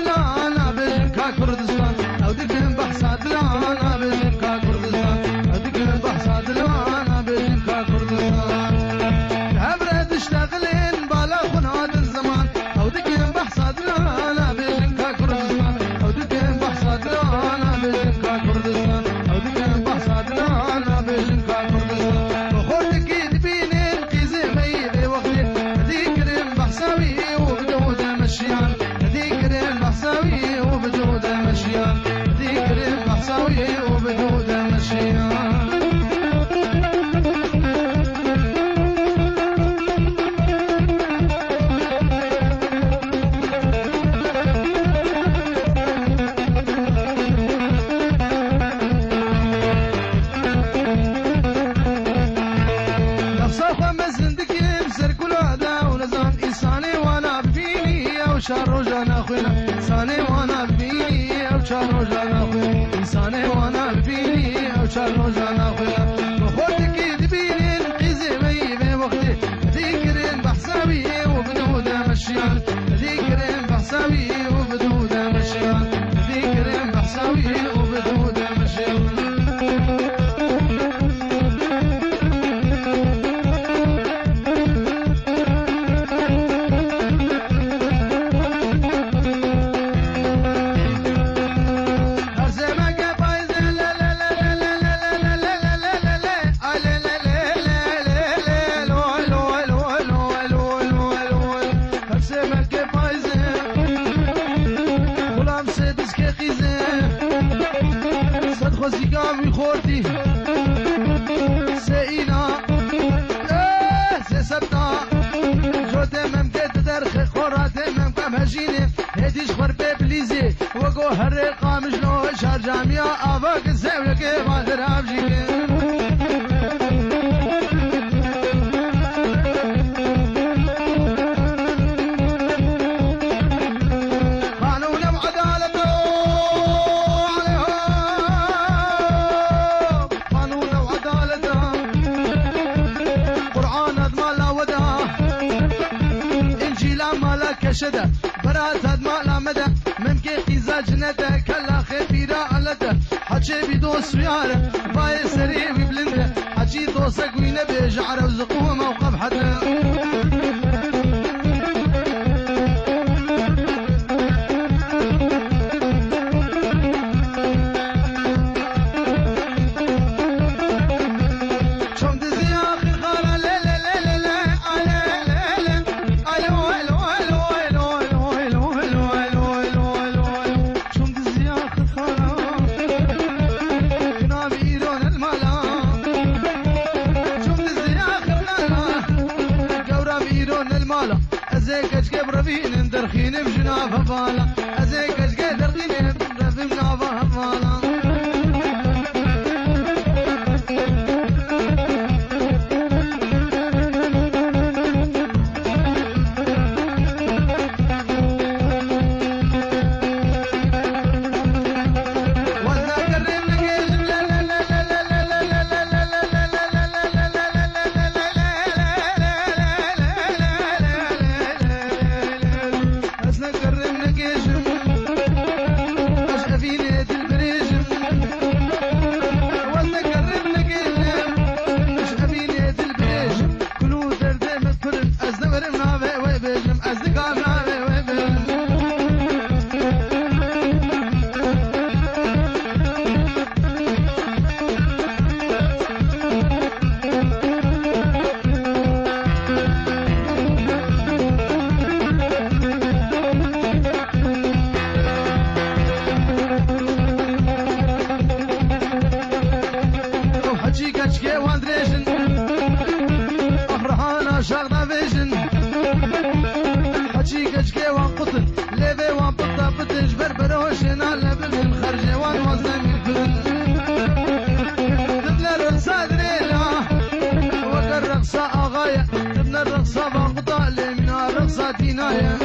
لانا بجنكا كردستان او دكن بحصاد لانا بجنكا كردستان او دكن بحصاد لانا بجنكا كردستان هبرة تشتغلين بالا خناد الزمان او دكن بحصاد لانا بجنكا كردستان او دكن بحصاد لانا بجنكا كردستان او دكن بحصاد لانا بجنكا كردستان وخورتك تبينين قيزي مي بوقتي ذكر بحصاوي وبدود مشيان ذكر بحصاوي وبدود مشيان ذكر بحصاوي وبدود مشيان شهر جانا خوينا إنساني وانا بيني أو شهر جانا خوينا إنساني وانا بيني أو شهر جانا خوينا وخوتك تبيني القيزي مي بوقتي ذكرين بحسابي وبدود مشيان ذكرين بحسابي وبدود مشيان ذكرين بحسابي وبدود مشيان خوزیگامی خوردی سینا سبنا جوت ممکت درخ خورات ممکم هجینه هدیش خور ببلیزی وگو هر قامش نو شهر جامعه آواک زیولک مادر آبجیگه كشده برات هاد ما مدى ممكن قيزا جنته كلا خير بيرا علده حجي بيدو سياره باي سري ببلنده حجي دوسك وينه بيجعر وزقومه وقبحته ازيك اشكب ربين درخين بجنابها بالا ازيك اشكب درخين بجنابها بالا شغله فيجن حجي كشكي وقطن ليبي وقطة بتج بربروشن على بلن خرجي وانوزن الكل تبنى الرقصة دريلا وقر رقصة أغاية تبنى الرقصة بقطة لمنا رقصة تينايا